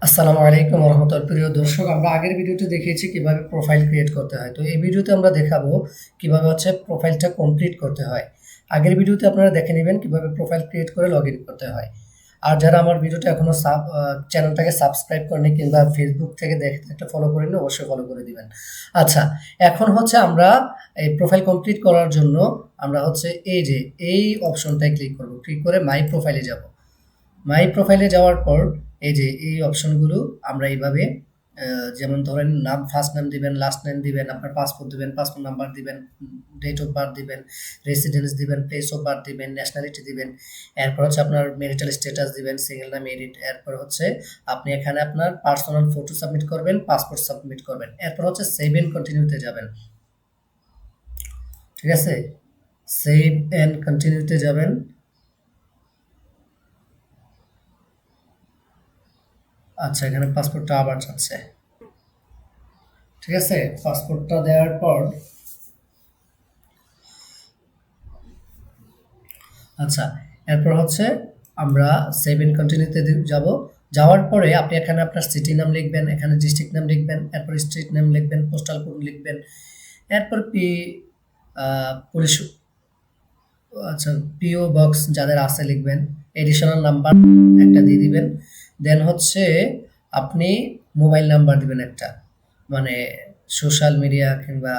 আসসালামু আলাইকুম রহমতুল্লাহ। প্রিয় দর্শক, আমরা আগের ভিডিওতে দেখিয়েছি কিভাবে প্রোফাইল ক্রিয়েট করতে হয়। তো এই ভিডিওতে আমরা দেখাবো কিভাবে প্রোফাইলটা কমপ্লিট করতে হয়। আগের ভিডিওতে আপনারা দেখে নেবেন কিভাবে প্রোফাইল ক্রিয়েট করে লগ ইন করতে হয়। আর যারা আমার ভিডিওটা এখনো চ্যানেলটাকে সাবস্ক্রাইব করেনি কিংবা ফেসবুক থেকে দেখে একটা ফলো করেনি, অবশ্যই ফলো করে দিবেন। আচ্ছা, এখন আমরা এই প্রোফাইল কমপ্লিট করার জন্য আমরা এই অপশনটায় ক্লিক করব। ক্লিক করে মাই প্রোফাইলে যাব। মাই প্রোফাইলে যাওয়ার পর এই অপশনগুলো আমরা এইভাবে যেমন ধরেন নাম, ফার্স্ট নাম দিবেন, লাস্ট নেম দিবেন, আপনার পাসপোর্ট দিবেন, পাসপোর্ট নাম্বার দিবেন, ডেট অফ বার্থ দিবেন, রেসিডেন্স দিবেন, প্লেস অফ বার্থ দিবেন, ন্যাশনালিটি দিবেন। এরপর আপনার মেরিটাল স্ট্যাটাস দিবেন, সিঙ্গেল না মেরিড। এরপর আপনি এখানে আপনার পার্সোনাল ফটো সাবমিট করবেন, পাসপোর্ট সাবমিট করবেন। এরপর সেভ এন্ড কন্টিনিউতে যাবেন। ঠিক আছে, সেভ এন্ড কন্টিনিউতে যাবেন। আচ্ছা, এখানে পাসপোর্টটা আবার চাচ্ছে। ঠিক আছে, পাসপোর্টটা দেওয়ার পর আচ্ছা, এরপর আমরা সেভ এন্ড কন্টিনিউতে যাব। যাওয়ার পরে আপনি এখানে আপনার সিটি নাম লিখবেন, এখানে ডিস্ট্রিক্ট নাম লিখবেন, এরপর স্ট্রিট নাম লিখবেন, পোস্টাল কোড লিখবেন। এরপর পুলিশ, আচ্ছা, পিও বক্স যাদের আছে লিখবেন। এডিশনাল নাম্বার একটা দিয়ে দিবেন। দেন আপনি মোবাইল নাম্বার দিবেন একটা, মানে সোশ্যাল মিডিয়া কিংবা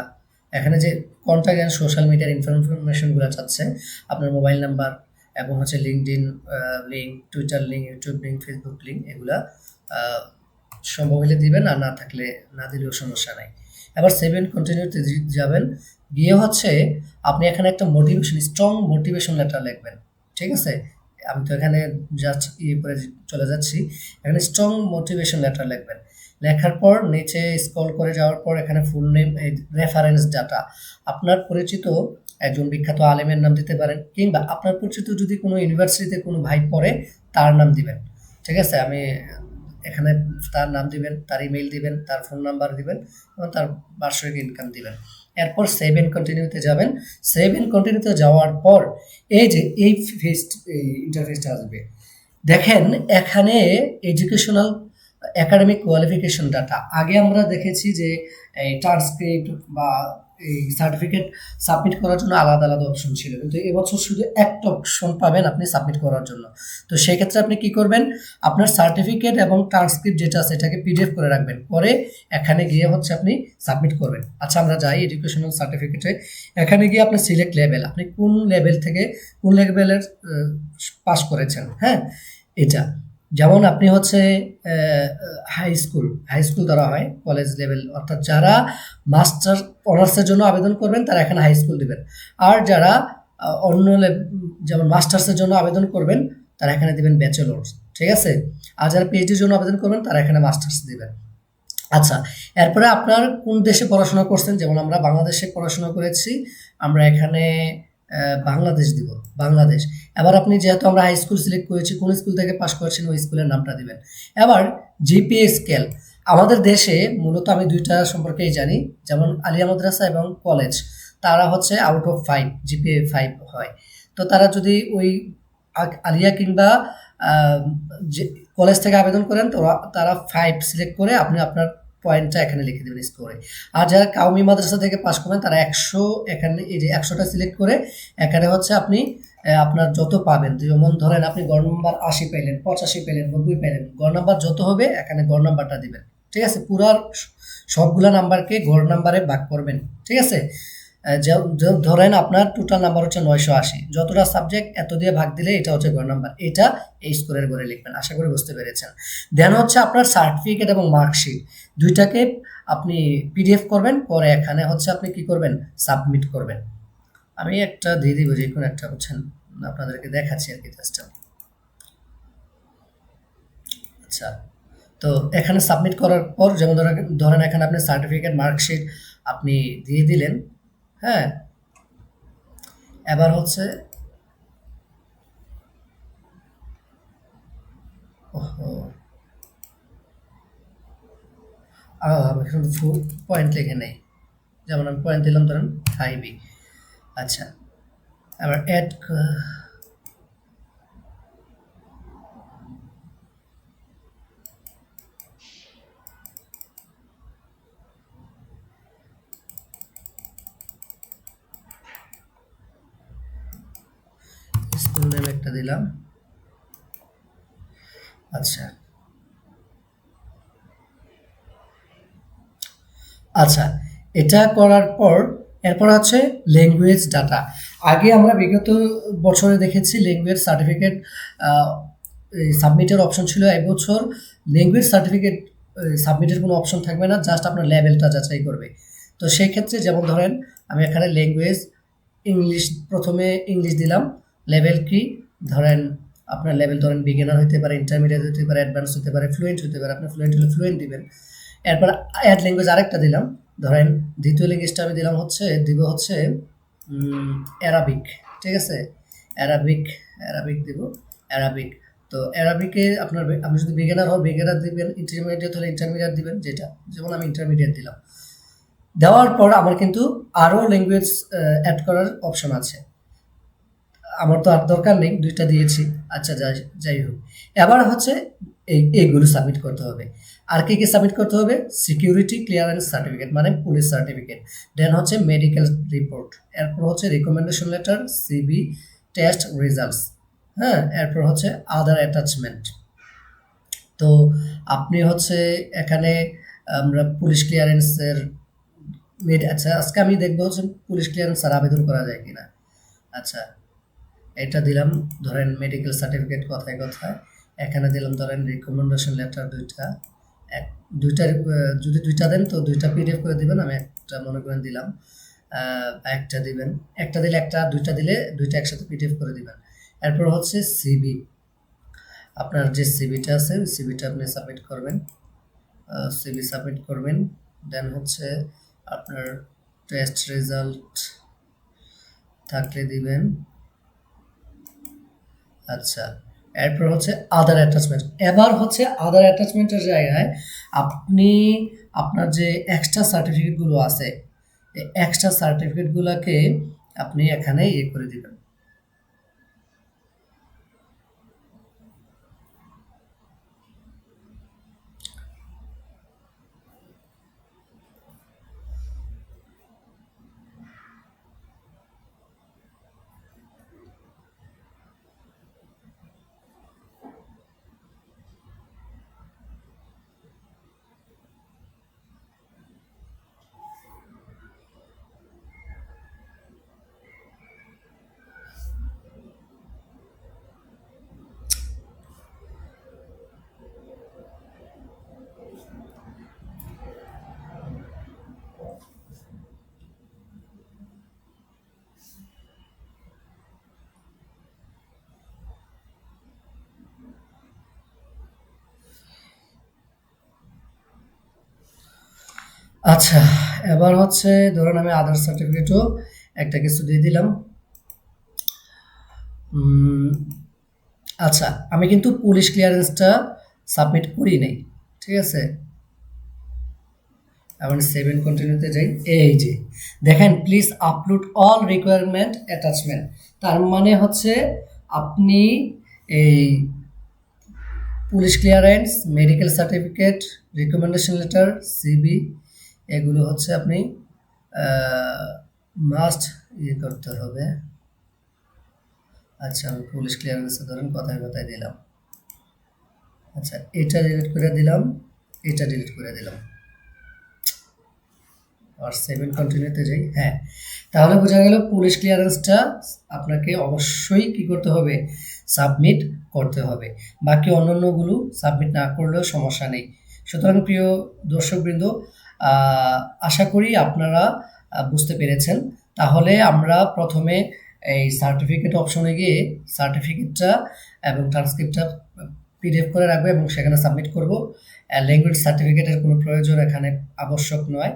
এখানে যে কন্ট্যাক্ট এন্ড সোশ্যাল মিডিয়ার ইনফরমেশনগুলো চাচ্ছে, আপনার মোবাইল নাম্বার এবং LinkedIn link, Twitter link, YouTube link, Facebook link, এগুলা সম্ভব হলে দিবেন, আর না থাকলে না দিলেও সমস্যা নাই। এবার সেভ এন্ড কন্টিনিউতে যাবেন। গিয়ে আপনি এখানে একটা স্ট্রং মোটিভেশন লেটার লিখবেন। ঠিক আছে, আমি তো এখানে যাচ্ছি, করে চলে যাচ্ছি। এখানে স্ট্রং মোটিভেশন লেটার লিখবেন। লেখার পর নিচে স্ক্রল করে যাওয়ার পর এখানে ফুল নেম, রেফারেন্স ডাটা, আপনার পরিচিত একজন বিখ্যাত আলেমের নাম দিতে পারেন, কিংবা আপনার পরিচিত যদি কোনো ইউনিভার্সিটিতে কোনো ভাই পড়ে তার নাম দিবেন। ঠিক আছে, আমি এখানে তার নাম দিবেন, তার ইমেইল দিবেন, তার ফোন নাম্বার দিবেন এবং তার বার্ষিক ইনকাম দিবেন। এরপর সেভ এন্ড কন্টিনিউতে যাবেন। সেভ এন্ড কন্টিনিউতে যাওয়ার পর এই ইন্টারফেসটা আসবে। দেখেন এখানে এডুকেশনাল একাডেমিক কোয়ালিফিকেশন ডাটা। আগে আমরা দেখেছি যে এই ট্রান্সক্রিপ্ট বা এই সার্টিফিকেট সাবমিট করার জন্য আলাদা আলাদা অপশন ছিল, কিন্তু এবছর শুধু একটা অপশন পাবেন আপনি সাবমিট করার জন্য। তো সেই ক্ষেত্রে আপনি কি করবেন, আপনার সার্টিফিকেট এবং ট্রান্সক্রিপ্ট যেটা আছে এটাকে পিডিএফ করে রাখবেন, পরে এখানে গিয়ে আপনি সাবমিট করবেন। আচ্ছা, আমরা যাই এডুকেশনাল সার্টিফিকেটে। এখানে গিয়ে আপনি সিলেক্ট লেভেল, আপনি কোন লেভেল থেকে কোন লেভেলের পাস করেছেন। হ্যাঁ, এটা যেমন আপনি হাই স্কুল ধরা হয়, কলেজ লেভেল অর্থাৎ যারা মাস্টার অনার্সের জন্য আবেদন করবেন তারা এখানে হাই স্কুল দিবেন। আর যারা অন্য যেমন মাস্টার্সের জন্য আবেদন করবেন তারা এখানে দিবেন ব্যাচেলর্স। ঠিক আছে, আর যারা পিএইচডির জন্য আবেদন করবেন তারা এখানে মাস্টার্স দিবেন। আচ্ছা, এরপরে আপনার কোন দেশে পড়াশোনা করছেন, যেমন আমরা বাংলাদেশে পড়াশোনা করেছি, আমরা এখানে বাংলাদেশ দিব, বাংলাদেশ। এবার আপনি যেহেতু আমরা হাই স্কুল সিলেক্ট করেছি, কোন স্কুল থেকে পাস করেছেন ওই স্কুলের নামটা দিবেন। এবার জিপিএ স্কেল, আমাদের দেশে মূলত আমি দুইটা সম্পর্কেই জানি, যেমন আলিয়া মাদ্রাসা এবং কলেজ, তারা আউট অফ 5, জিপিএ 5 হয়। তো তারা যদি ওই আলিয়া কিংবা আহ, যে কলেজ থেকে আবেদন করেন তো তারা 5 সিলেক্ট করে আপনি আপনার পয়েন্টটা এখানে লিখে দেবেন স্কোরে। আর যারা কাউমি মাদ্রাসা থেকে পাস করবেন তারা 100, এখানে এই যে 100টা সিলেক্ট করে এখানে আপনি আপনার যত পাবেন, যেমন ধরেন আপনি গড় নাম্বার 80 পেলেন, 85 পেলেন, 90 পেলেন, গড় নাম্বার যত হবে এখানে গড় নাম্বারটা দিবেন। ঠিক আছে, পুরা সবগুলা নাম্বারকে গড় নাম্বারে ভাগ করবেন। ঠিক আছে, ধরেন আপনার টোটাল নাম্বার 980, যতটা সাবজেক্ট এত দিয়ে ভাগ দিলে এটা গড় নাম্বার, এটা এই স্কোরের ঘরে লিখবেন। আশা করি বুঝতে পেরেছেন। দেন আপনার সার্টিফিকেট এবং মার্কশিট দুইটাকে আপনি পিডিএফ করবেন, পরে এখানে আপনি কি করবেন, সাবমিট করবেন। আমি একটা দিয়ে দিব, যে কোনো একটা আপনাদেরকে দেখাচ্ছি আর কি জাস্ট। আচ্ছা, তো এখানে সাবমিট করার পর যেমন ধরেন এখানে আপনি সার্টিফিকেট, মার্কশিট আপনি দিয়ে দিলেন। হ্যাঁ, এবার ওহো, আমি এখানে ফুল পয়েন্ট লিখে নেই, যেমন আমি পয়েন্ট দিলাম ধরেন 5। আচ্ছা, এবার অ্যাড, দিলাম। আচ্ছা আচ্ছা, এটা করার পর এরপর হচ্ছে ল্যাঙ্গুয়েজ ডাটা। আগে আমরা বিগত বছরে দেখেছি ল্যাঙ্গুয়েজ সার্টিফিকেট সাবমিটের অপশন ছিল, এবছর ল্যাঙ্গুয়েজ সার্টিফিকেট সাবমিটের কোনো অপশন থাকবে না, জাস্ট আপনার লেভেলটা যাচাই করবে। তো সেই ক্ষেত্রে যেমন ধরেন আমি এখানে ল্যাঙ্গুয়েজ ইংলিশ, প্রথমে ইংলিশ দিলাম, লেভেল কি ধরেন আপনার লেভেল ধরেন বিগিনার হতে পারে, ইন্টারমিডিয়েট হতে পারে, অ্যাডভান্স হতে পারে, ফ্লুয়েন্ট হতে পারে, আপনি ফ্লুয়েন্ট হলে ফ্লুয়েন্ট দিবেন। এরপর অ্যাড ল্যাঙ্গুয়েজ আরেকটা দিলাম, ধরেন দ্বিতীয় ল্যাঙ্গুয়েজটা আমি দিলাম হচ্ছে দিব হচ্ছে অ্যারাবিক, ঠিক আছে, অ্যারাবিক, অ্যারাবিক দিব, অ্যারাবিক। তো অ্যারাবিকে আপনার আপনি যদি বিগিনার হন বিগিনার দিবেন, ইন্টারমিডিয়েট হলে ইন্টারমিডিয়েট দিবেন, যেটা যেমন আমি ইন্টারমিডিয়েট দিলাম। দেওয়ার পর আমার কিন্তু আরও ল্যাঙ্গুয়েজ অ্যাড করার অপশন আছে, আমার তো আর দরকার নেই, দুইটা দিয়েছি। আচ্ছা যাই যাই হোক, এবার হচ্ছে এইগুলো সাবমিট করতে হবে। আর কি কি সাবমিট করতে হবে? সিকিউরিটি ক্লিয়ারেন্স সার্টিফিকেট মানে পুলিশ সার্টিফিকেট, দেন হচ্ছে মেডিকেল রিপোর্ট, এরপর হচ্ছে recommendation letter, CV, test results, হ্যাঁ, এরপর হচ্ছে আদার অ্যাটাচমেন্ট। তো আপনি হচ্ছে এখানে আমরা পুলিশ ক্লিয়ারেন্সের আচ্ছা আজকে আমি দেখবো হচ্ছে পুলিশ ক্লিয়ারেন্স আর আবেদন করা যায় কিনা। আচ্ছা এটা দিলাম, ধরেন মেডিকেল সার্টিফিকেট কথায় কথায়, এখানে দিলাম ধরেন রিকমেন্ডেশন লেটার দুইটা, এক দুইটা যদি দুইটা দেন তো দুইটা পিডিএফ করে দিবেন, আমি একটা মনে করেন দিলাম, একটা দিবেন, একটা দিলে একটা, দুইটা দিলে দুইটা একসাথে পিডিএফ করে দিবেন। এরপর হচ্ছে সিবি, আপনার যে সিবিটা আছে ওই সিবিটা আপনি সাবমিট করবেন, সিবি সাবমিট করবেন। দেন হচ্ছে আপনার টেস্ট রেজাল্ট থাকলে দিবেন। আচ্ছা এরপর হচ্ছে আদার অ্যাটাচমেন্ট। এবার হচ্ছে আদার অ্যাটাচমেন্টের জায়গায় আপনি আপনার যে এক্সট্রা সার্টিফিকেটগুলো আছে, এই এক্সট্রা সার্টিফিকেটগুলোকে আপনি এখানে ইয়ে করে দিবেন। আচ্ছা এবার হচ্ছে ধরুন আমি আদার সার্টিফিকেটও একটা কিছু দিয়ে দিলাম। আচ্ছা আমি কিন্তু পুলিশ ক্লিয়ারেন্সটা সাবমিট করি নাই, ঠিক আছে। এখন সেভেন কন্টিনিউতে যাই, এই যে দেখেন please upload all requirement attachment, তার মানে হচ্ছে আপনি এই police clearance, medical certificate, recommendation letter, CV, এগুলো হচ্ছে আপনি মাস্ট ইয়ে করতে হবে। আচ্ছা আমি পুলিশ ক্লিয়ারেন্সে ধরেন কথায় কথায় দিলাম। আচ্ছা এটা ডিলিট করে দিলাম, এটা ডিলিট করে দিলাম, আর সেভেন কন্টিনিউতে যাই। হ্যাঁ তাহলে বোঝা গেল পুলিশ ক্লিয়ারেন্সটা আপনাকে অবশ্যই কি করতে হবে? সাবমিট করতে হবে। বাকি অন্যান্যগুলো সাবমিট না করলেও সমস্যা নেই। সুতরাং প্রিয় দর্শকবৃন্দ, আশা করি আপনারা বুঝতে পেরেছেন। তাহলে আমরা প্রথমে এই সার্টিফিকেট অপশনে গিয়ে সার্টিফিকেটটা এবং ট্রান্সক্রিপ্টটা পিডিএফ করে রাখবো এবং সেখানে সাবমিট করব। ল্যাঙ্গুয়েজ সার্টিফিকেটের কোনো প্রয়োজন এখানে আবশ্যক নয়।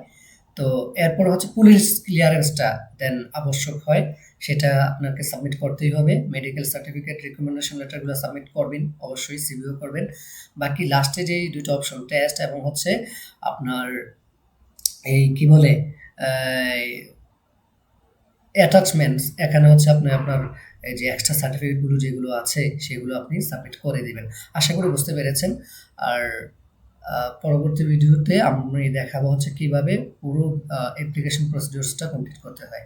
তো এরপর হচ্ছে পুলিশ ক্লিয়ারেন্সটা দেন আবশ্যক হয়, সেটা আপনাকে সাবমিট করতেই হবে। মেডিকেল সার্টিফিকেট, রিকমেন্ডেশন লেটারগুলো সাবমিট করবেন অবশ্যই, সিভিও করবেন। বাকি লাস্টে যেই দুটো অপশন টেস্ট এবং হচ্ছে আপনার এই কি বলে অ্যাটাচমেন্টস, এখানে হচ্ছে আপনি আপনার এই যে এক্সট্রা সার্টিফিকেটগুলো যেগুলো আছে সেগুলো আপনি সাবমিট করে দিবেন। আশা করি বুঝতে পেরেছেন। আর পরবর্তী ভিডিওতে আমি দেখাবো হচ্ছে কিভাবে পুরো অ্যাপ্লিকেশন প্রসিডিউরসটা কমপ্লিট করতে হয়।